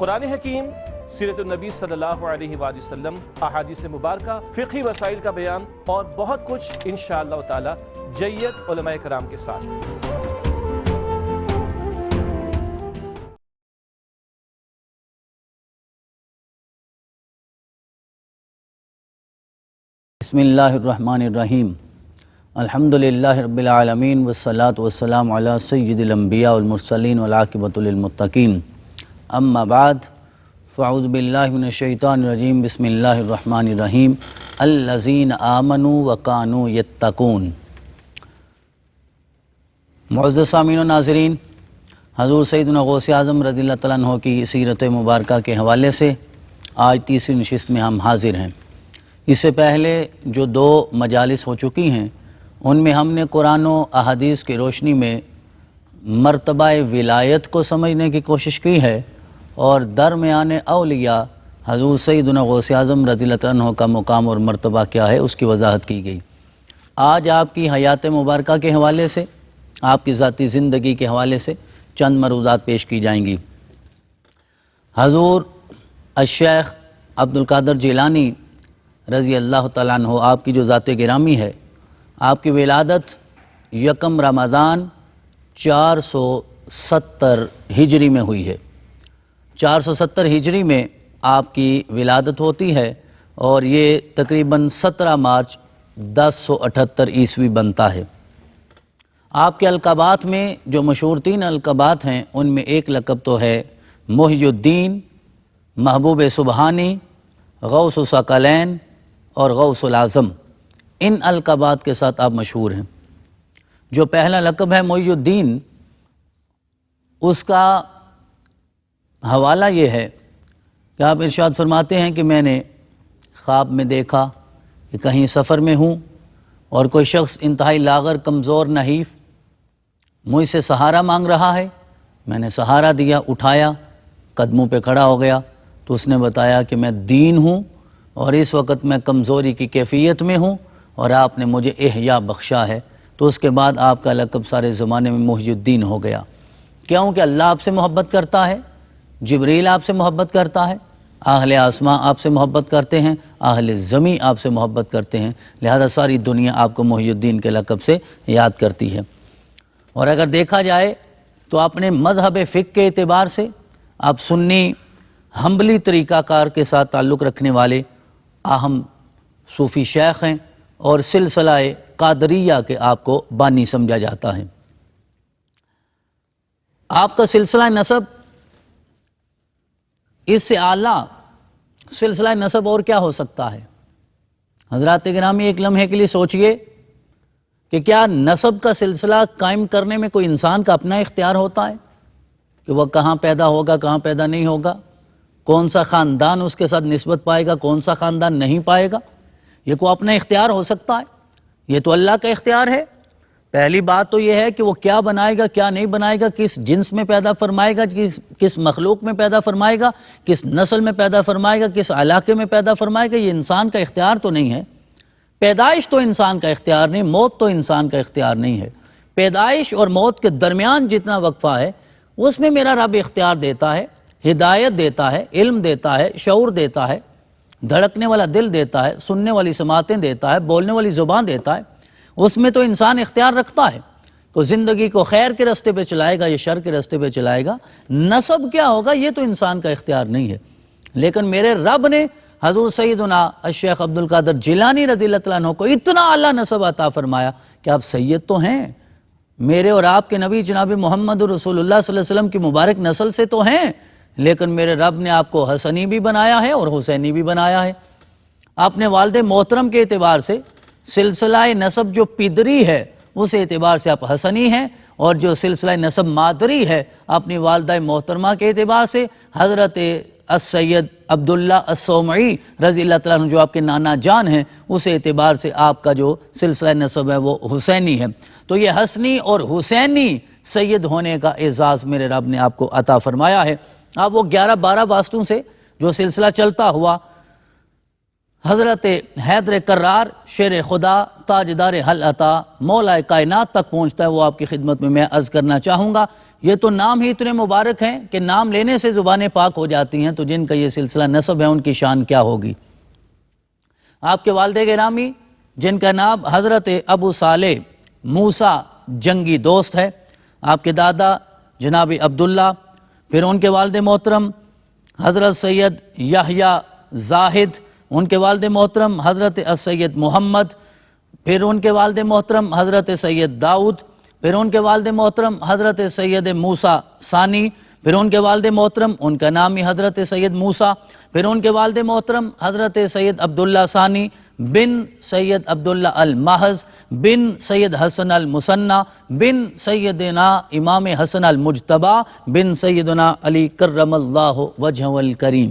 قرآن حکیم، سیرت النبی صلی اللہ علیہ وآلہ وسلم، احادیث مبارکہ، فقہی مسائل کا بیان اور بہت کچھ انشاءاللہ تعالی جید علماء کرام کے ساتھ۔ بسم اللہ الرحمن الرحیم، الحمدللہ رب العالمین والصلاة والسلام علی سید الانبیاء والمرسلین والعاقبۃ للمتقین، اما بعد فاعوذ باللہ من الشیطان الرجیم، بسم اللہ الرحمن الرحیم، الذین آمنوا وکانوا یتقون۔ معزز سامعین و ناظرین، حضور سیدنا غوث اعظم رضی اللہ تعالیٰ عنہ کی سیرت مبارکہ کے حوالے سے آج تیسری نشست میں ہم حاضر ہیں۔ اس سے پہلے جو 2 مجالس ہو چکی ہیں ان میں ہم نے قرآن و احادیث کی روشنی میں مرتبہ ولایت کو سمجھنے کی کوشش کی ہے اور درمیان اولیاء حضور سیدنا غوث اعظم رضی اللہ عنہ کا مقام اور مرتبہ کیا ہے اس کی وضاحت کی گئی۔ آج آپ کی حیات مبارکہ کے حوالے سے، آپ کی ذاتی زندگی کے حوالے سے چند مروزات پیش کی جائیں گی۔ حضور الشیخ عبدالقادر جیلانی رضی اللہ تعالیٰ عنہ، آپ کی جو ذات گرامی ہے، آپ کی ولادت 1 رمضان 470 ہجری میں ہوئی ہے۔ 470 ہجری میں آپ کی ولادت ہوتی ہے اور یہ تقریباً 17 مارچ 1078 عیسوی بنتا ہے۔ آپ کے القابات میں جو مشہور 3 القابات ہیں ان میں ایک لقب تو ہے محی الدین، محبوب سبحانی، غوث ثقلین اور غوث العظم۔ ان القابات کے ساتھ آپ مشہور ہیں۔ جو پہلا لقب ہے محی الدین، اس کا حوالہ یہ ہے کہ آپ ارشاد فرماتے ہیں کہ میں نے خواب میں دیکھا کہ کہیں سفر میں ہوں اور کوئی شخص انتہائی لاغر، کمزور، نحیف مجھ سے سہارا مانگ رہا ہے۔ میں نے سہارا دیا، اٹھایا، قدموں پہ کھڑا ہو گیا تو اس نے بتایا کہ میں دین ہوں اور اس وقت میں کمزوری کی کیفیت میں ہوں اور آپ نے مجھے احیاء بخشا ہے۔ تو اس کے بعد آپ کا لقب سارے زمانے میں محی الدین ہو گیا۔ کیوں کہ اللہ آپ سے محبت کرتا ہے، جبریل آپ سے محبت کرتا ہے، اہل آسماں آپ سے محبت کرتے ہیں، اہل زمین آپ سے محبت کرتے ہیں، لہذا ساری دنیا آپ کو محی الدین کے لقب سے یاد کرتی ہے۔ اور اگر دیکھا جائے تو اپنے مذہب فقہ کے اعتبار سے آپ سنی حنبلی طریقہ کار کے ساتھ تعلق رکھنے والے اہم صوفی شیخ ہیں اور سلسلہ قادریہ کے آپ کو بانی سمجھا جاتا ہے۔ آپ کا سلسلہ نسب اس سے اعلیٰ سلسلہ نسب اور کیا ہو سکتا ہے؟ حضرات گرامی، ایک لمحے کے لیے سوچئے کہ کیا نسب کا سلسلہ قائم کرنے میں کوئی انسان کا اپنا اختیار ہوتا ہے کہ وہ کہاں پیدا ہوگا، کہاں پیدا نہیں ہوگا، کون سا خاندان اس کے ساتھ نسبت پائے گا، کون سا خاندان نہیں پائے گا؟ یہ کوئی اپنا اختیار ہو سکتا ہے؟ یہ تو اللہ کا اختیار ہے۔ پہلی بات تو یہ ہے کہ وہ کیا بنائے گا، کیا نہیں بنائے گا، کس جنس میں پیدا فرمائے گا، کس مخلوق میں پیدا فرمائے گا، کس نسل میں پیدا فرمائے گا، کس علاقے میں پیدا فرمائے گا، یہ انسان کا اختیار تو نہیں ہے۔ پیدائش تو انسان کا اختیار نہیں، موت تو انسان کا اختیار نہیں ہے۔ پیدائش اور موت کے درمیان جتنا وقفہ ہے اس میں میرا رب اختیار دیتا ہے، ہدایت دیتا ہے، علم دیتا ہے، شعور دیتا ہے، دھڑکنے والا دل دیتا ہے، سننے والی سماعتیں دیتا ہے، بولنے والی زبان دیتا ہے۔ اس میں تو انسان اختیار رکھتا ہے کہ زندگی کو خیر کے راستے پہ چلائے گا یا شر کے راستے پہ چلائے گا۔ نسب کیا ہوگا یہ تو انسان کا اختیار نہیں ہے، لیکن میرے رب نے حضور سیدنا الشیخ عبدالقادر جیلانی رضی اللہ عنہ کو اتنا اعلیٰ نسب عطا فرمایا کہ آپ سید تو ہیں، میرے اور آپ کے نبی جناب محمد رسول اللہ صلی اللہ علیہ وسلم کی مبارک نسل سے تو ہیں، لیکن میرے رب نے آپ کو حسنی بھی بنایا ہے اور حسینی بھی بنایا ہے۔ اپنے والد محترم کے اعتبار سے سلسلہ نسب جو پیدری ہے اس اعتبار سے آپ حسنی ہیں، اور جو سلسلہ نسب مادری ہے اپنی والدہ محترمہ کے اعتبار سے حضرت السید عبداللہ الصومعی رضی اللہ تعالیٰ عنہ جو آپ کے نانا جان ہیں، اس اعتبار سے آپ کا جو سلسلہ نسب ہے وہ حسینی ہے۔ تو یہ حسنی اور حسینی سید ہونے کا اعزاز میرے رب نے آپ کو عطا فرمایا ہے۔ اب وہ 11-12 واسطوں سے جو سلسلہ چلتا ہوا حضرت حیدر کرار شیر خدا تاجدار حل عطا مولا کائنات تک پہنچتا ہے، وہ آپ کی خدمت میں عرض کرنا چاہوں گا یہ تو نام ہی اتنے مبارک ہیں کہ نام لینے سے زبانیں پاک ہو جاتی ہیں، تو جن کا یہ سلسلہ نسب ہے ان کی شان کیا ہوگی۔ آپ کے والد گرامی جن کا نام حضرت ابو صالح موسیٰ جنگی دوست ہے، آپ کے دادا جناب عبداللہ، پھر ان کے والد محترم حضرت سید یحییٰ زاہد، ان کے والد محترم حضرت سید محمد، پھر ان کے والد محترم حضرت سید داؤد، پھر ان کے والد محترم حضرت سید موسیٰ ثانی، پھر ان کے والد محترم ان کا نام ہی حضرت سید موسیٰ، پھر ان کے والد محترم حضرت سید عبداللہ ثانی بن سید عبداللہ المحض بن سید حسن المثنی بن سیدنا امام حسن المجتبی بن سیدنا علی کرم اللہ وجہہ الکریم۔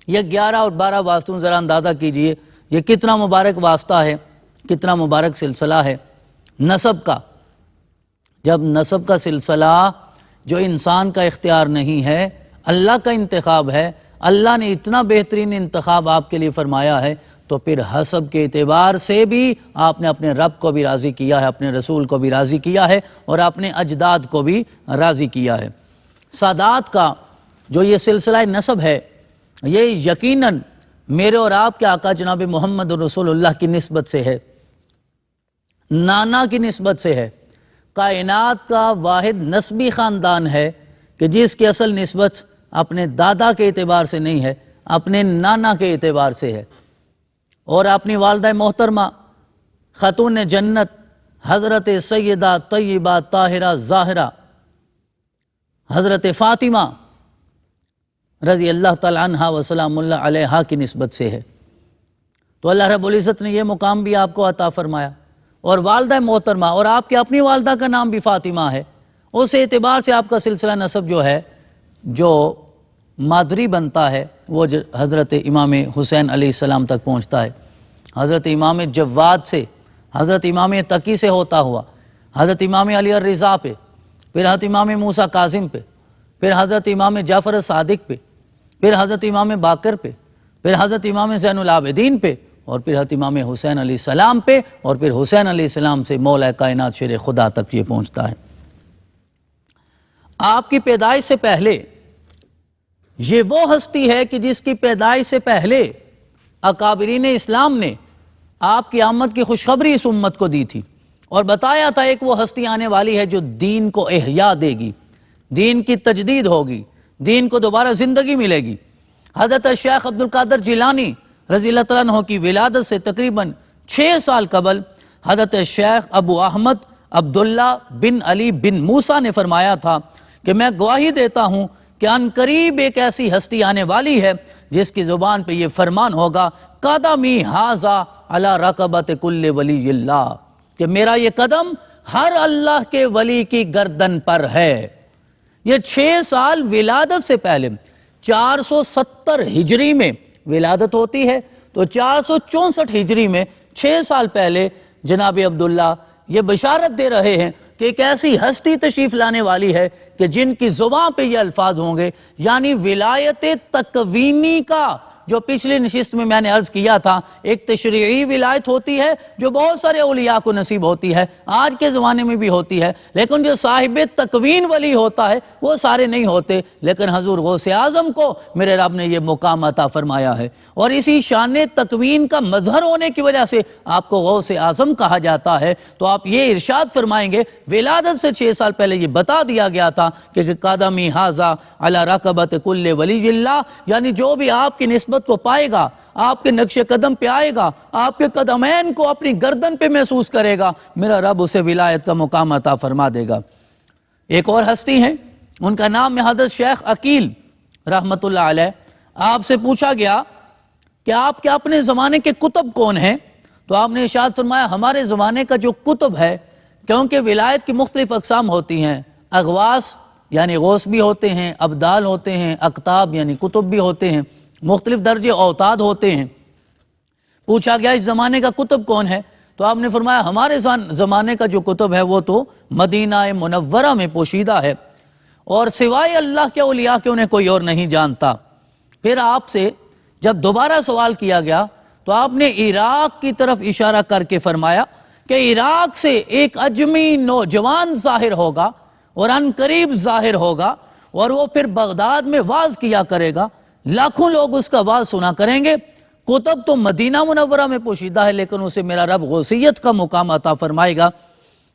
یہ 11 اور 12 واسطوں ذرا اندازہ کیجئے، یہ کتنا مبارک واسطہ ہے، کتنا مبارک سلسلہ ہے نسب کا۔ جب نسب کا سلسلہ جو انسان کا اختیار نہیں ہے، اللہ کا انتخاب ہے، اللہ نے اتنا بہترین انتخاب آپ کے لیے فرمایا ہے، تو پھر حسب کے اعتبار سے بھی آپ نے اپنے رب کو بھی راضی کیا ہے، اپنے رسول کو بھی راضی کیا ہے، اور اپنے اجداد کو بھی راضی کیا ہے۔ سادات کا جو یہ سلسلہ نسب ہے، یہ یقیناً میرے اور آپ کے آقا جناب محمد رسول اللہ کی نسبت سے ہے، نانا کی نسبت سے ہے۔ کائنات کا واحد نسبی خاندان ہے کہ جس کی اصل نسبت اپنے دادا کے اعتبار سے نہیں ہے، اپنے نانا کے اعتبار سے ہے۔ اور اپنی والدہ محترمہ خاتون جنت حضرت سیدہ طیبہ طاہرہ ظاہرہ حضرت فاطمہ رضی اللہ تعالیٰ عنہا وسلام اللہ علیہا کی نسبت سے ہے، تو اللہ رب العزت نے یہ مقام بھی آپ کو عطا فرمایا۔ اور والدہ محترمہ اور آپ کی اپنی والدہ کا نام بھی فاطمہ ہے، اس اعتبار سے آپ کا سلسلہ نسب جو ہے، جو مادری بنتا ہے، وہ حضرت امام حسین علیہ السلام تک پہنچتا ہے۔ حضرت امام جواد سے، حضرت امام تقی سے ہوتا ہوا حضرت امام علی الرضا پہ، پھر حضرت امام موسیٰ کاظم پہ، پھر حضرت امام جعفر صادق پہ، پھر حضرت امام باقر پہ، پھر حضرت امام زین العابدین پہ، اور پھر حضرت امام حسین علیہ السلام پہ، اور پھر حسین علیہ السلام سے مولا کائنات شیر خدا تک یہ پہنچتا ہے۔ آپ کی پیدائش سے پہلے یہ وہ ہستی ہے کہ جس کی پیدائش سے پہلے اکابرین اسلام نے آپ کی آمد کی خوشخبری اس امت کو دی تھی، اور بتایا تھا ایک وہ ہستی آنے والی ہے جو دین کو احیاء دے گی، دین کی تجدید ہوگی، دین کو دوبارہ زندگی ملے گی۔ حضرت شیخ عبد القادر جیلانی رضی اللہ تعالیٰ عنہ کی ولادت سے تقریباً 6 سال قبل حضرت شیخ ابو احمد عبداللہ بن علی بن موسیٰ نے فرمایا تھا کہ میں گواہی دیتا ہوں کہ ان قریب ایک ایسی ہستی آنے والی ہے جس کی زبان پہ یہ فرمان ہوگا، قدمی ھذا علی رقبۃ کل ولی اللہ، کہ میرا یہ قدم ہر اللہ کے ولی کی گردن پر ہے۔ یہ 6 سال ولادت سے پہلے 470 ہجری میں ولادت ہوتی ہے، تو 464 ہجری میں 6 سال پہلے جناب عبداللہ یہ بشارت دے رہے ہیں کہ ایک ایسی ہستی تشریف لانے والی ہے کہ جن کی زبان پہ یہ الفاظ ہوں گے، یعنی ولایت تکوینی کا جو پچھلی نشست میں نے عرض کیا تھا، ایک تشریعی ولایت ہوتی ہے جو بہت سارے اولیاء کو نصیب ہوتی ہے، آج کے زمانے میں بھی ہوتی ہے، لیکن جو صاحب تکوین ولی ہوتا ہے وہ سارے نہیں ہوتے، لیکن حضور غوث اعظم کو میرے رب نے یہ مقام عطا فرمایا ہے، اور اسی شان تکوین کا مظہر ہونے کی وجہ سے آپ کو غوث اعظم کہا جاتا ہے۔ تو آپ یہ ارشاد فرمائیں گے، ولادت سے 6 سال پہلے یہ بتا دیا گیا تھا کہ قدمی ھذا علی رقبۃ کل ولی اللہ، یعنی جو بھی آپ کی نسبت کو پائے گا، آپ کے نقش قدم پہ آئے گا، آپ کے قدمین کو اپنی گردن پہ محسوس کرے گا، میرا رب اسے ولایت کا مقام عطا فرما دے گا۔ ایک اور ہستی ہیں، ان کا نام ہے حضرت شیخ عقیل رحمت اللہ علیہ۔ آپ سے پوچھا گیا کہ آپ کے اپنے زمانے کے کتب کون ہیں، تو آپ نے ارشاد فرمایا ہمارے زمانے کا جو کتب ہے، کیونکہ ولایت کی مختلف اقسام ہوتی ہیں، اغواس یعنی غوث بھی ہوتے ہیں، ابدال ہوتے ہیں، اقطاب یعنی کتب بھی ہوتے ہیں، مختلف درجے اوتاد ہوتے ہیں۔ پوچھا گیا اس زمانے کا کتب کون ہے، تو آپ نے فرمایا ہمارے زمانے کا جو کتب ہے وہ تو مدینہ منورہ میں پوشیدہ ہے، اور سوائے اللہ کے اولیاء کے انہیں کوئی اور نہیں جانتا۔ پھر آپ سے جب دوبارہ سوال کیا گیا تو آپ نے عراق کی طرف اشارہ کر کے فرمایا کہ عراق سے ایک اجمی نوجوان ظاہر ہوگا، اور ان قریب ظاہر ہوگا، اور وہ پھر بغداد میں واز کیا کرے گا، لاکھوں لوگ اس کا واز سنا کریں گے۔ کتب تو مدینہ منورہ میں پوشیدہ ہے، لیکن اسے میرا رب غوثیت کا مقام عطا فرمائے گا،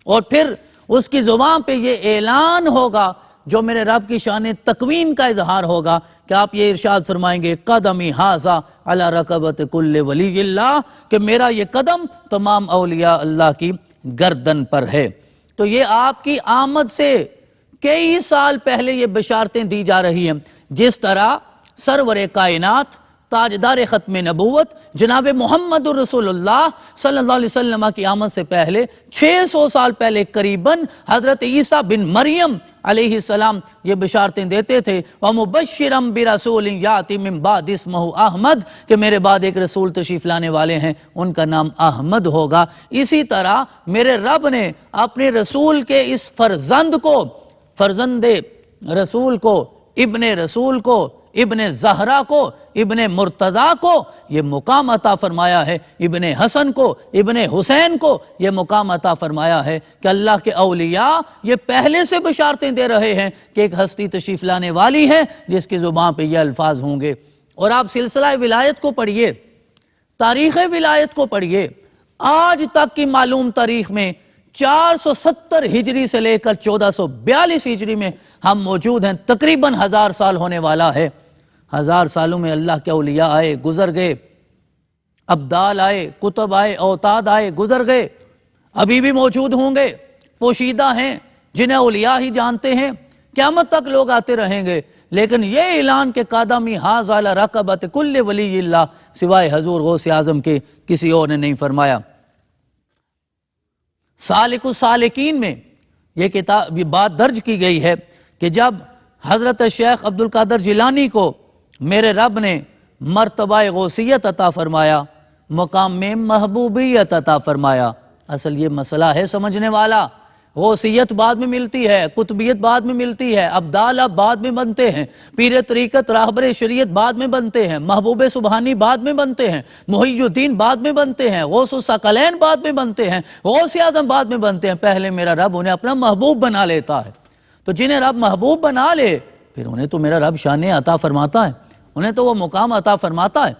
اور پھر اس کی زبان پہ یہ اعلان ہوگا جو میرے رب کی شان تکوین کا اظہار ہوگا کہ آپ یہ ارشاد فرمائیں گے قدمی ھذا علی رقبۃ کل ولی اللہ، کہ میرا یہ قدم تمام اولیاء اللہ کی گردن پر ہے۔ تو یہ آپ کی آمد سے کئی سال پہلے یہ بشارتیں دی جا رہی ہیں، جس طرح سرور کائنات تاجدار ختم نبوت جناب محمد الرسول اللہ صلی اللہ علیہ وسلم کی آمد سے پہلے 600 سال پہلے قریباً حضرت عیسیٰ بن مریم علیہ السلام یہ بشارتیں دیتے تھے، وَمُبَشِّرًا بِرَسُولٍ يَأْتِي مِن بَعْدِ اسْمُهُ احمد، کہ میرے بعد ایک رسول تشریف لانے والے ہیں، ان کا نام احمد ہوگا۔ اسی طرح میرے رب نے اپنے رسول کے اس فرزند کو، فرزند رسول کو، ابن رسول کو، ابن زہرا کو، ابن مرتضیٰ کو یہ مقام عطا فرمایا ہے، ابن حسن کو، ابن حسین کو یہ مقام عطا فرمایا ہے کہ اللہ کے اولیاء یہ پہلے سے بشارتیں دے رہے ہیں کہ ایک ہستی تشریف لانے والی ہے جس کی زبان پہ یہ الفاظ ہوں گے۔ اور آپ سلسلہ ولایت کو پڑھیے، تاریخ ولایت کو پڑھیے، آج تک کی معلوم تاریخ میں 470 ہجری سے لے کر 1442 ہجری میں ہم موجود ہیں، تقریباً 1000 سال ہونے والا ہے۔ 1000 سالوں میں اللہ کے اولیاء آئے، گزر گئے، ابدال آئے، کتب آئے، اوتاد آئے، گزر گئے، ابھی بھی موجود ہوں گے، پوشیدہ ہیں، جنہیں اولیاء ہی جانتے ہیں، قیامت تک لوگ آتے رہیں گے۔ لیکن یہ اعلان کہ قدمی ھذا علی رقبۃ کل ولی اللہ سوائے حضور غوث اعظم کے کسی اور نے نہیں فرمایا۔ سالک السالکین میں یہ کتاب، یہ بات درج کی گئی ہے کہ جب حضرت شیخ عبد القادر جیلانی کو میرے رب نے مرتبہ غوثیت عطا فرمایا، مقام میں محبوبیت عطا فرمایا۔ اصل یہ مسئلہ ہے سمجھنے والا، غوثیت بعد میں ملتی ہے، قطبیت بعد میں ملتی ہے، ابدال اب بعد میں بنتے ہیں، پیر طریقت راہبر شریعت بعد میں بنتے ہیں، محبوب سبحانی بعد میں بنتے ہیں، محی الدین بعد میں بنتے ہیں، غوث الثقلین بعد میں بنتے ہیں، غوث اعظم بعد میں بنتے ہیں۔ پہلے میرا رب انہیں اپنا محبوب بنا لیتا ہے۔ تو جنہیں رب محبوب بنا لے پھر انہیں تو میرا رب شان عطا فرماتا ہے، انہیں تو وہ مقام عطا فرماتا ہے۔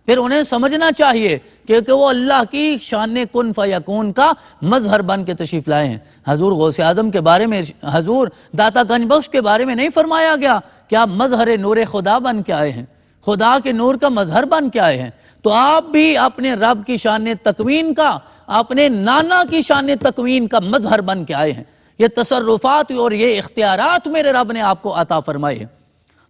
پھر انہیں سمجھنا چاہیے کہ وہ اللہ کی شان کن فیکون کا مظہر بن کے تشریف لائے ہیں۔ حضور غوث اعظم کے بارے میں، حضور داتا گنج بخش کے بارے میں نہیں فرمایا گیا کہ آپ مظہر نور خدا بن کے آئے ہیں، خدا کے نور کا مظہر بن کے آئے ہیں؟ تو آپ بھی اپنے رب کی شان تکوین کا، اپنے نانا کی شان تکوین کا مظہر بن کے آئے ہیں۔ یہ تصرفات اور یہ اختیارات میرے رب نے آپ کو عطا فرمائے ہیں۔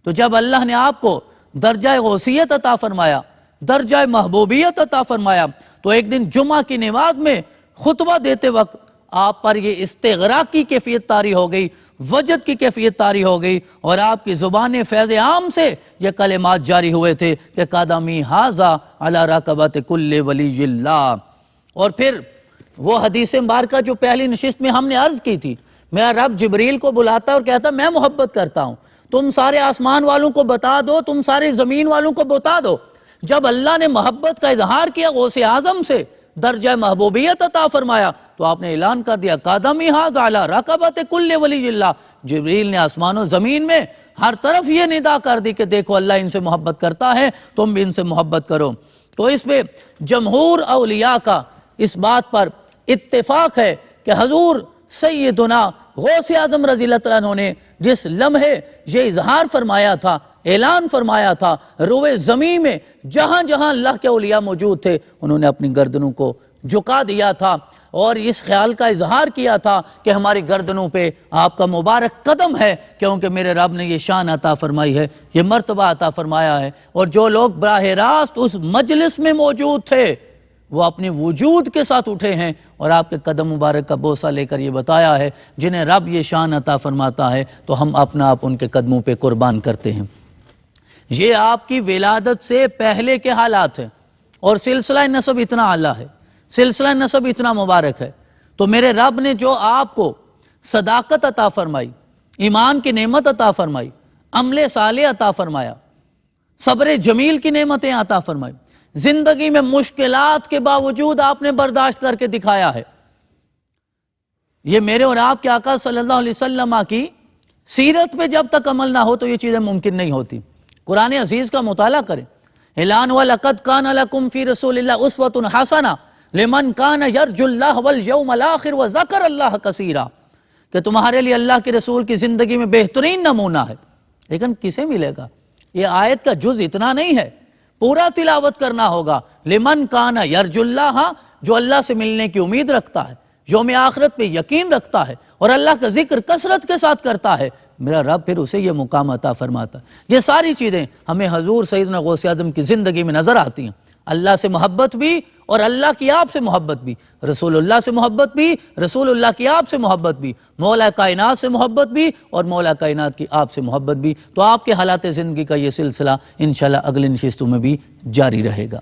تو جب اللہ نے آپ کو درجہ غوثیت عطا فرمایا، درجہ محبوبیت عطا فرمایا، تو ایک دن جمعہ کی نماز میں خطبہ دیتے وقت آپ پر یہ استغراق کی کیفیت طاری ہو گئی، وجد کی کیفیت طاری ہو گئی، اور آپ کی زبان فیض عام سے یہ کلمات جاری ہوئے تھے کہ قدمی ھذا علی رقبۃ کل ولی اللہ۔ اور پھر وہ حدیث مبارکہ جو پہلی نشست میں ہم نے عرض کی تھی، میرا رب جبریل کو بلاتا اور کہتا میں محبت کرتا ہوں، تم سارے آسمان والوں کو بتا دو، تم سارے زمین والوں کو بتا دو۔ جب اللہ نے محبت کا اظہار کیا غوث اعظم سے، درجہ محبوبیت عطا فرمایا، تو آپ نے اعلان کر دیا قدمی ھذا علی رقبۃ کل ولی اللہ۔ جبریل نے آسمان و زمین میں ہر طرف یہ ندا کر دی کہ دیکھو اللہ ان سے محبت کرتا ہے، تم بھی ان سے محبت کرو۔ تو اس پہ جمہور اولیاء کا اس بات پر اتفاق ہے کہ حضور سیدنا غوث اعظم رضی اللہ عنہ نے جس لمحے یہ اظہار فرمایا تھا، اعلان فرمایا تھا، روئے زمین میں جہاں جہاں اللہ کے اولیاء موجود تھے انہوں نے اپنی گردنوں کو جھکا دیا تھا، اور اس خیال کا اظہار کیا تھا کہ ہماری گردنوں پہ آپ کا مبارک قدم ہے، کیونکہ میرے رب نے یہ شان عطا فرمائی ہے، یہ مرتبہ عطا فرمایا ہے۔ اور جو لوگ براہ راست اس مجلس میں موجود تھے وہ اپنے وجود کے ساتھ اٹھے ہیں اور آپ کے قدم مبارک کا بوسہ لے کر یہ بتایا ہے جنہیں رب یہ شان عطا فرماتا ہے تو ہم اپنا آپ ان کے قدموں پہ قربان کرتے ہیں۔ یہ آپ کی ولادت سے پہلے کے حالات ہیں، اور سلسلہ نسب اتنا اعلیٰ ہے، سلسلہ نسب اتنا مبارک ہے۔ تو میرے رب نے جو آپ کو صداقت عطا فرمائی، ایمان کی نعمت عطا فرمائی، عمل صالح عطا فرمایا، صبر جمیل کی نعمتیں عطا فرمائی، زندگی میں مشکلات کے باوجود آپ نے برداشت کر کے دکھایا ہے، یہ میرے اور آپ کے آقا صلی اللہ علیہ وسلم کی سیرت پہ جب تک عمل نہ ہو تو یہ چیزیں ممکن نہیں ہوتی. قرآن عزیز کا مطالعہ کریں. اعلان وَلَقَدْ كَانَ لَكُمْ فِي رَسُولِ اللَّهِ أُسْوَةٌ حَسَنَةٌ لِمَنْ كَانَ يَرْجُو اللَّهَ وَالْيَوْمَ الْآخِرَ وَذَكَرَ اللَّهَ كَثِيرًا کہ تمہارے لیے اللہ کے رسول کی زندگی میں بہترین نمونہ ہے. لیکن کسے ملے گا؟ یہ آیت کا جز اتنا نہیں ہے، پورا تلاوت کرنا ہوگا. لمن کان یرجو اللہ، جو اللہ سے ملنے کی امید رکھتا ہے، یوم آخرت پہ یقین رکھتا ہے اور اللہ کا ذکر کثرت کے ساتھ کرتا ہے، میرا رب پھر اسے یہ مقام عطا فرماتا ہے. یہ ساری چیزیں ہمیں حضور سیدنا غوث اعظم کی زندگی میں نظر آتی ہیں. اللہ سے محبت بھی اور اللہ کی آپ سے محبت بھی، رسول اللہ سے محبت بھی، رسول اللہ کی آپ سے محبت بھی، مولا کائنات سے محبت بھی اور مولا کائنات کی آپ سے محبت بھی. تو آپ کے حالات زندگی کا یہ سلسلہ انشاءاللہ اگلی نشستوں میں بھی جاری رہے گا.